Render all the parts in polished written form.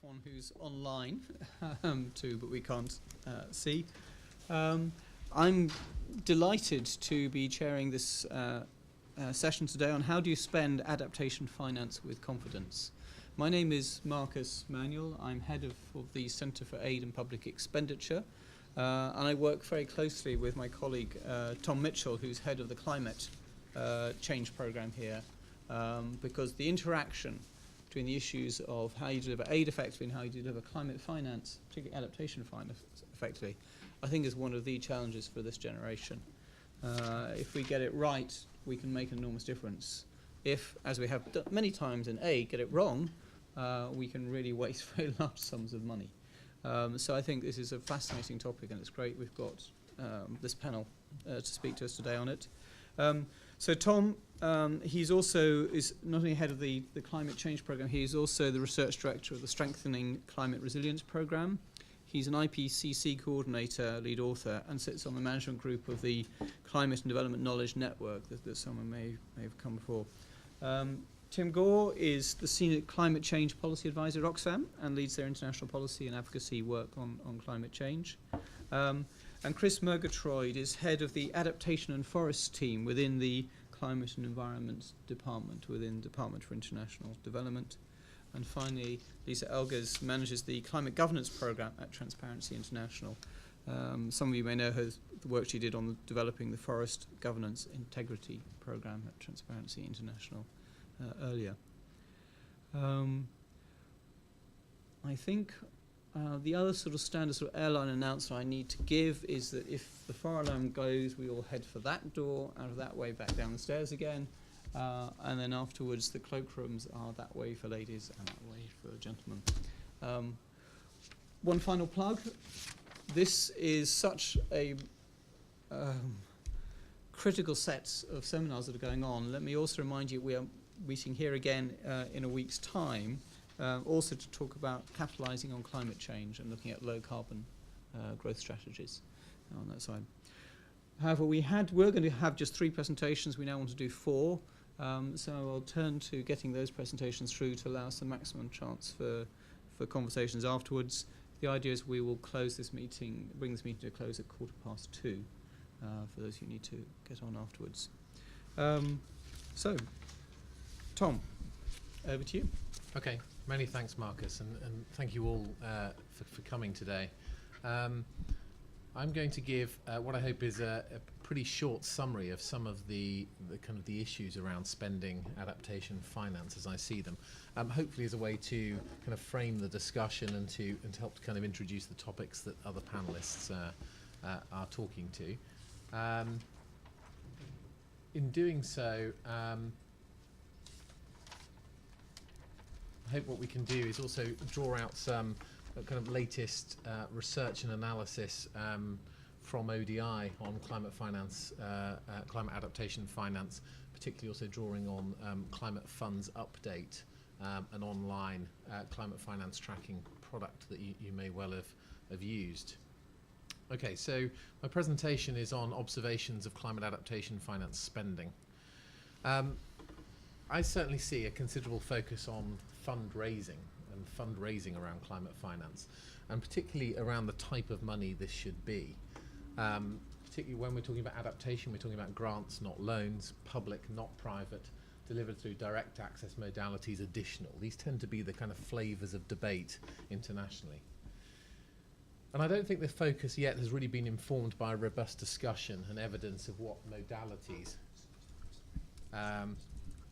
everyone who's online too, but we can't see. I'm delighted to be chairing this session today on how do you spend adaptation finance with confidence. My name is Marcus Manuel. I'm head of the Centre for Aid and Public Expenditure, and I work very closely with my colleague Tom Mitchell, who's head of the Climate Change Programme here, because the interaction between the issues of how you deliver aid effectively and how you deliver climate finance, particularly adaptation finance effectively, I think is one of the challenges for this generation. If we get it right, we can make an enormous difference. If, as we have many times in aid, get it wrong, we can really waste very large sums of money. So I think this is a fascinating topic, and it's great we've got this panel to speak to us today on it. So Tom, he's also is not only head of the Climate Change Programme, he's also the research director of the Strengthening Climate Resilience Programme. He's an IPCC coordinator, lead author, and sits on the management group of the Climate and Development Knowledge Network that someone may have come before. Tim Gore is the Senior Climate Change Policy Advisor at Oxfam and leads their international policy and advocacy work on climate change. And Chris Murgatroyd is head of the Adaptation and Forests team within the Climate and Environment Department within Department for International Development. And finally, Lisa Elgers manages the Climate Governance Programme at Transparency International. Some of you may know the work she did on developing the Forest Governance Integrity Programme at Transparency International earlier. I think the other sort of standard sort of airline announcement I need to give is that if the fire alarm goes, we all head for that door, out of that way, back down the stairs again. And then afterwards, the cloakrooms are that way for ladies and that way for gentlemen. One final plug. This is such a critical set of seminars that are going on. Let me also remind you we are meeting here again in a week's time, also to talk about capitalising on climate change and looking at low carbon growth strategies on that side. However, we're going to have just 3 presentations. We now want to do 4. So I'll turn to getting those presentations through to allow us the maximum chance for conversations afterwards. The idea is we will close this meeting, bring this meeting to a close at 2:15 for those who need to get on afterwards. So, Tom, over to you. Okay, many thanks, Marcus, and thank you all for coming today. I'm going to give what I hope is a pretty short summary of some of the kind of the issues around spending adaptation finance as I see them. Hopefully as a way to kind of frame the discussion and to help to kind of introduce the topics that other panelists are talking to. In doing so, I hope what we can do is also draw out some kind of latest research and analysis from ODI on climate finance, climate adaptation finance, particularly also drawing on Climate Fund's update, an online climate finance tracking product that you may well have used. Okay, so my presentation is on observations of climate adaptation finance spending. I certainly see a considerable focus on fundraising around climate finance, and particularly around the type of money this should be. Particularly when we're talking about adaptation, we're talking about grants, not loans, public, not private, delivered through direct access modalities, additional. These tend to be the kind of flavours of debate internationally. And I don't think the focus yet has really been informed by a robust discussion and evidence of what modalities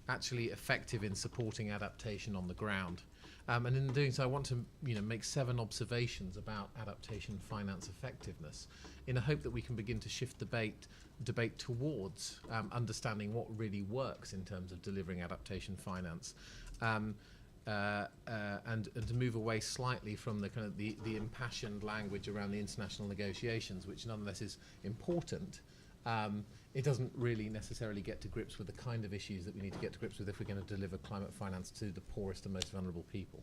actually effective in supporting adaptation on the ground. And in doing so, I want to make 7 observations about adaptation finance effectiveness in a hope that we can begin to shift debate towards understanding what really works in terms of delivering adaptation finance, and to move away slightly from the kind of the impassioned language around the international negotiations, which nonetheless is important. It doesn't really necessarily get to grips with the kind of issues that we need to get to grips with if we're going to deliver climate finance to the poorest and most vulnerable people.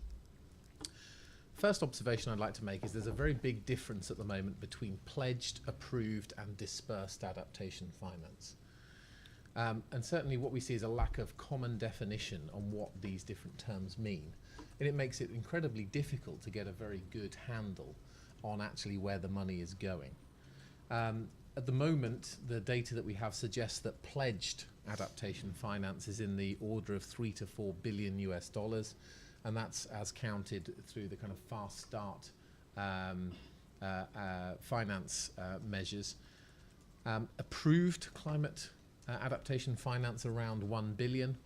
First observation I'd like to make is there's a very big difference at the moment between pledged, approved and dispersed adaptation finance. And certainly what we see is a lack of common definition on what these different terms mean. and it makes it incredibly difficult to get a very good handle on actually where the money is going. At the moment, the data that we have suggests that pledged adaptation finance is in the order of 3 to 4 billion US dollars, and that's as counted through the kind of fast start finance measures. Approved climate adaptation finance around 1 billion,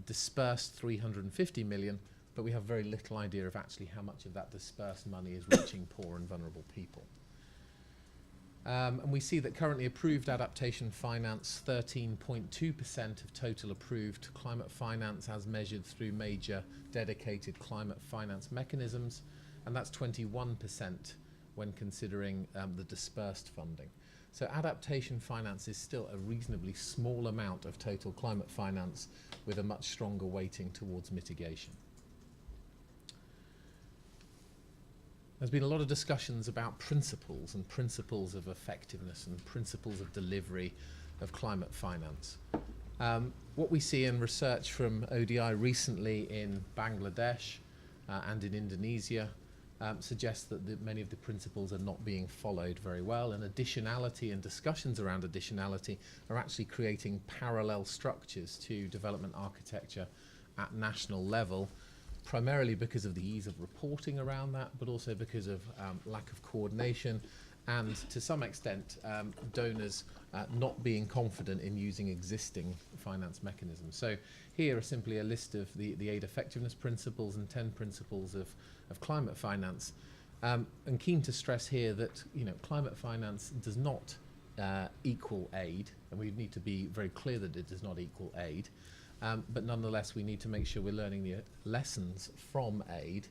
dispersed 350 million, but we have very little idea of actually how much of that dispersed money is reaching poor and vulnerable people. And we see that currently approved adaptation finance, 13.2% of total approved climate finance as measured through major dedicated climate finance mechanisms, and that's 21% when considering the dispersed funding. So adaptation finance is still a reasonably small amount of total climate finance with a much stronger weighting towards mitigation. There's been a lot of discussions about principles and principles of effectiveness and principles of delivery of climate finance. What we see in research from ODI recently in Bangladesh and in Indonesia suggests that many of the principles are not being followed very well, and additionality and discussions around additionality are actually creating parallel structures to development architecture at national level, primarily because of the ease of reporting around that, but also because of lack of coordination and, to some extent, donors not being confident in using existing finance mechanisms. So here are simply a list of the aid effectiveness principles and 10 principles of climate finance. And keen to stress here that climate finance does not equal aid, and we need to be very clear that it does not equal aid. But nonetheless, we need to make sure we're learning the lessons from aid,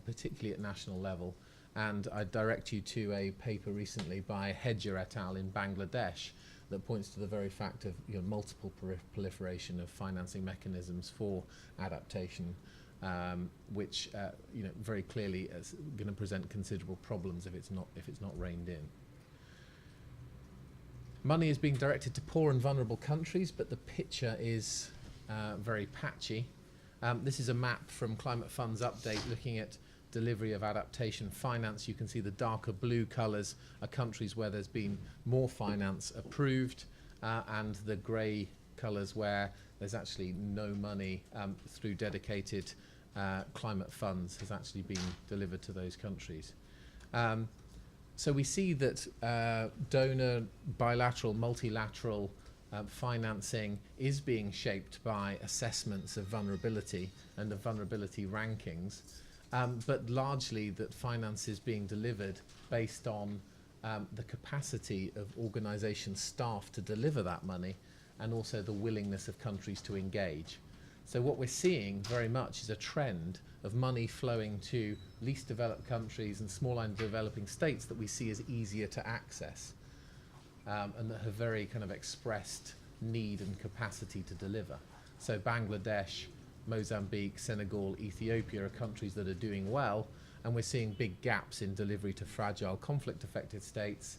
particularly at national level. And I direct you to a paper recently by Hedger et al. In Bangladesh that points to the very fact of multiple proliferation of financing mechanisms for adaptation, which very clearly is going to present considerable problems if it's not reined in. Money is being directed to poor and vulnerable countries, but the picture is very patchy. This is a map from Climate Fund's update looking at delivery of adaptation finance. You can see the darker blue colours are countries where there's been more finance approved, and the grey colours where there's actually no money through dedicated climate funds has actually been delivered to those countries. So we see that donor, bilateral, multilateral financing is being shaped by assessments of vulnerability and of vulnerability rankings, but largely that finance is being delivered based on the capacity of organisation staff to deliver that money, and also the willingness of countries to engage. So what we're seeing very much is a trend of money flowing to least developed countries and small and developing states that we see as easier to access, and that have very kind of expressed need and capacity to deliver. So Bangladesh, Mozambique, Senegal, Ethiopia are countries that are doing well, and we're seeing big gaps in delivery to fragile conflict-affected states,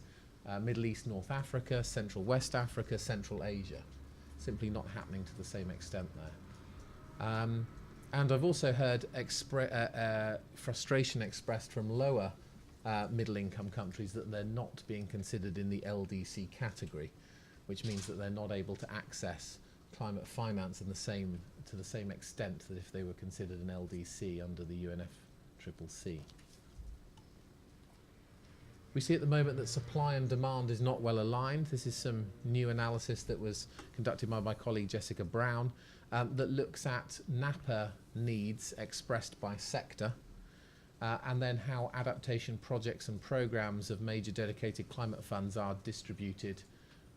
Middle East, North Africa, Central West Africa, Central Asia. Simply not happening to the same extent there. And I've also heard frustration expressed from lower middle-income countries that they're not being considered in the LDC category, which means that they're not able to access climate finance to the same extent that if they were considered an LDC under the UNFCCC. We see at the moment that supply and demand is not well aligned. This is some new analysis that was conducted by my colleague Jessica Brown that looks at NAPA needs expressed by sector, and then how adaptation projects and programs of major dedicated climate funds are distributed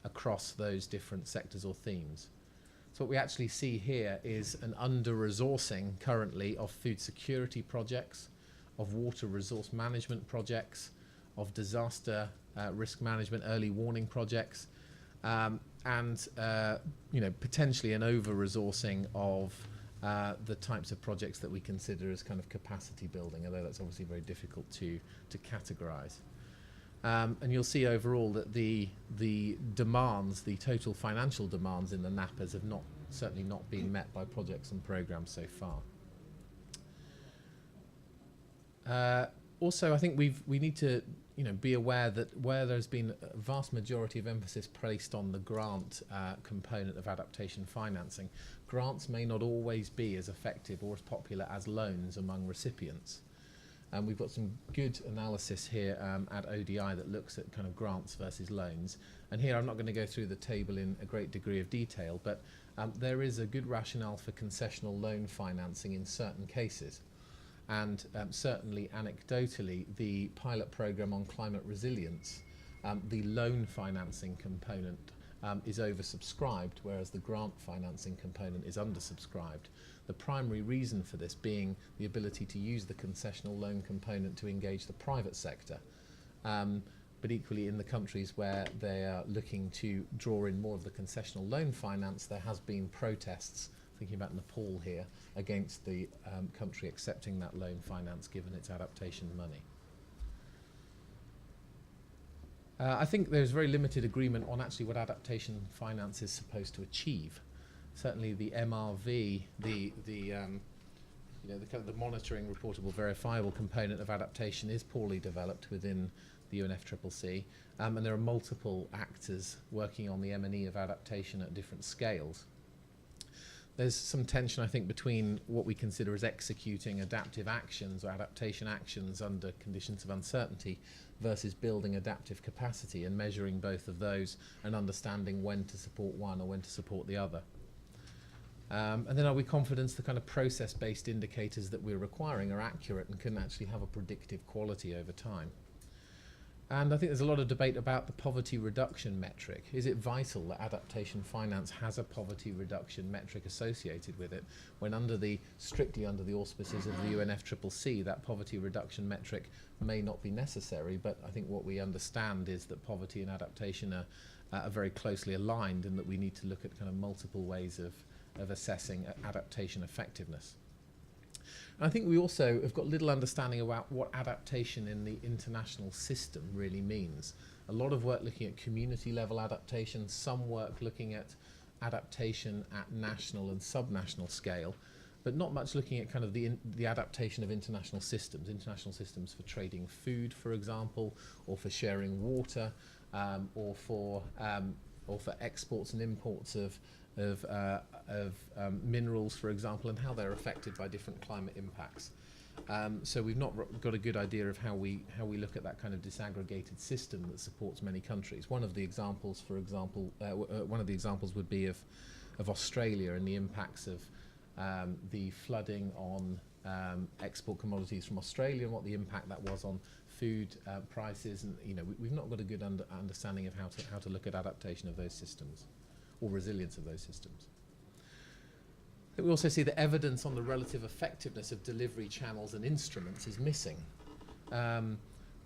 across those different sectors or themes. So what we actually see here is an under-resourcing currently of food security projects, of water resource management projects, of disaster risk management, early warning projects, and potentially an over-resourcing of the types of projects that we consider as kind of capacity building, although that's obviously very difficult to categorise. And you'll see overall that the demands, the total financial demands in the NAPAs have certainly not been met by projects and programmes so far. Also, I think we need to be aware that where there's been a vast majority of emphasis placed on the grant component of adaptation financing, grants may not always be as effective or as popular as loans among recipients. And we've got some good analysis here at ODI that looks at kind of grants versus loans. And here I'm not going to go through the table in a great degree of detail, but there is a good rationale for concessional loan financing in certain cases. And certainly anecdotally, the pilot programme on climate resilience, the loan financing component is oversubscribed, whereas the grant financing component is undersubscribed. The primary reason for this being the ability to use the concessional loan component to engage the private sector. But equally in the countries where they are looking to draw in more of the concessional loan finance, there has been protests, thinking about Nepal here, against the country accepting that loan finance given its adaptation money. I think there's very limited agreement on actually what adaptation finance is supposed to achieve. Certainly the MRV, the monitoring, reportable, verifiable component of adaptation is poorly developed within the UNFCCC, and there are multiple actors working on the M&E of adaptation at different scales. There's some tension, I think, between what we consider as executing adaptive actions or adaptation actions under conditions of uncertainty versus building adaptive capacity and measuring both of those and understanding when to support one or when to support the other. And then are we confident the kind of process-based indicators that we're requiring are accurate and can actually have a predictive quality over time? And I think there's a lot of debate about the poverty reduction metric. Is it vital that adaptation finance has a poverty reduction metric associated with it when strictly under the auspices of the UNFCCC, that poverty reduction metric may not be necessary, but I think what we understand is that poverty and adaptation are very closely aligned and that we need to look at kind of multiple ways of assessing adaptation effectiveness. And I think we also have got little understanding about what adaptation in the international system really means. A lot of work looking at community level adaptation, some work looking at adaptation at national and subnational scale, but not much looking at kind of the adaptation of international systems for trading food, for example, or for sharing water, or for exports and imports of minerals, for example, and how they're affected by different climate impacts. So we've not got a good idea of how we look at that kind of disaggregated system that supports many countries. One of the examples, for example, would be of Australia and the impacts of the flooding on export commodities from Australia and what the impact that was on food prices. And we've not got a good understanding of how to look at adaptation of those systems or resilience of those systems. I think we also see that evidence on the relative effectiveness of delivery channels and instruments is missing.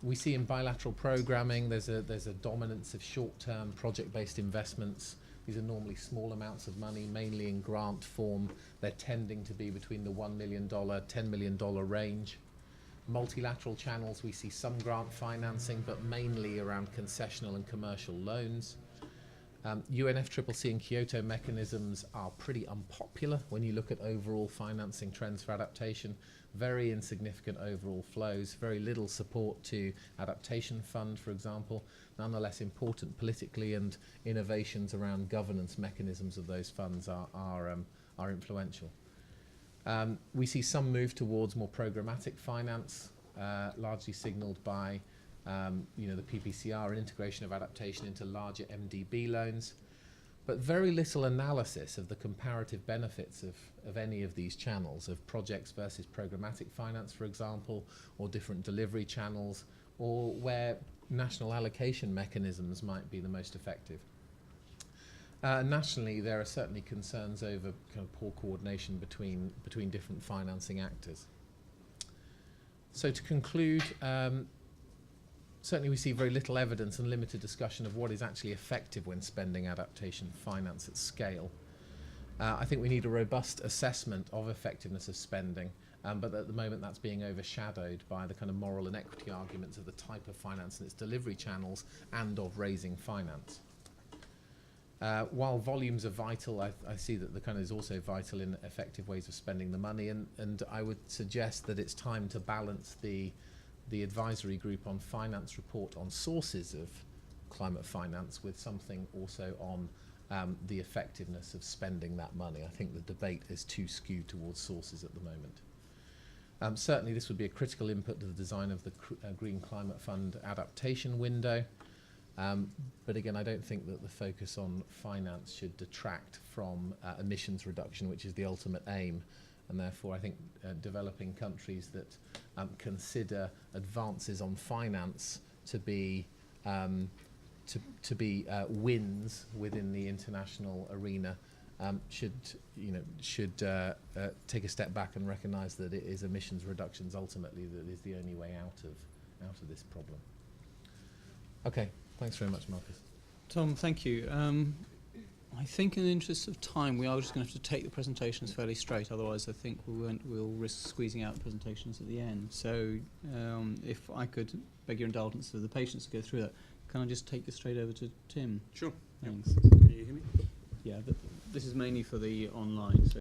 We see in bilateral programming there's a dominance of short-term project-based investments. These are normally small amounts of money, mainly in grant form. They're tending to be between the $1 million, $10 million range. Multilateral channels, we see some grant financing, but mainly around concessional and commercial loans. UNFCCC and Kyoto mechanisms are pretty unpopular when you look at overall financing trends for adaptation. Very insignificant overall flows, very little support to adaptation fund, for example, nonetheless important politically, and innovations around governance mechanisms of those funds are influential. We see some move towards more programmatic finance, largely signalled by the PPCR and integration of adaptation into larger MDB loans, but very little analysis of the comparative benefits of any of these channels, of projects versus programmatic finance, for example, or different delivery channels, or where national allocation mechanisms might be the most effective. Nationally, there are certainly concerns over kind of poor coordination between different financing actors. So to conclude, certainly we see very little evidence and limited discussion of what is actually effective when spending adaptation finance at scale. I think we need a robust assessment of effectiveness of spending, but at the moment that's being overshadowed by the kind of moral and equity arguments of the type of finance and its delivery channels and of raising finance. While volumes are vital, I see that the kind of is also vital in effective ways of spending the money, and I would suggest that it's time to balance the advisory group on finance report on sources of climate finance with something also on the effectiveness of spending that money. I think the debate is too skewed towards sources at the moment. Certainly this would be a critical input to the design of the Green Climate Fund adaptation window. But again, I don't think that the focus on finance should detract from emissions reduction, which is the ultimate aim. And therefore, I think developing countries that consider advances on finance to be wins within the international arena should take a step back and recognise that it is emissions reductions ultimately that is the only way out of this problem. Okay. Thanks very much, Marcus. Tom, thank you. I think in the interest of time, we are just going to have to take the presentations fairly straight. Otherwise, I think we'll risk squeezing out presentations at the end. So if I could beg your indulgence for the patience to go through that, can I just take you straight over to Tim? Sure. Thanks. Can you hear me? Yeah, this is mainly for the online. So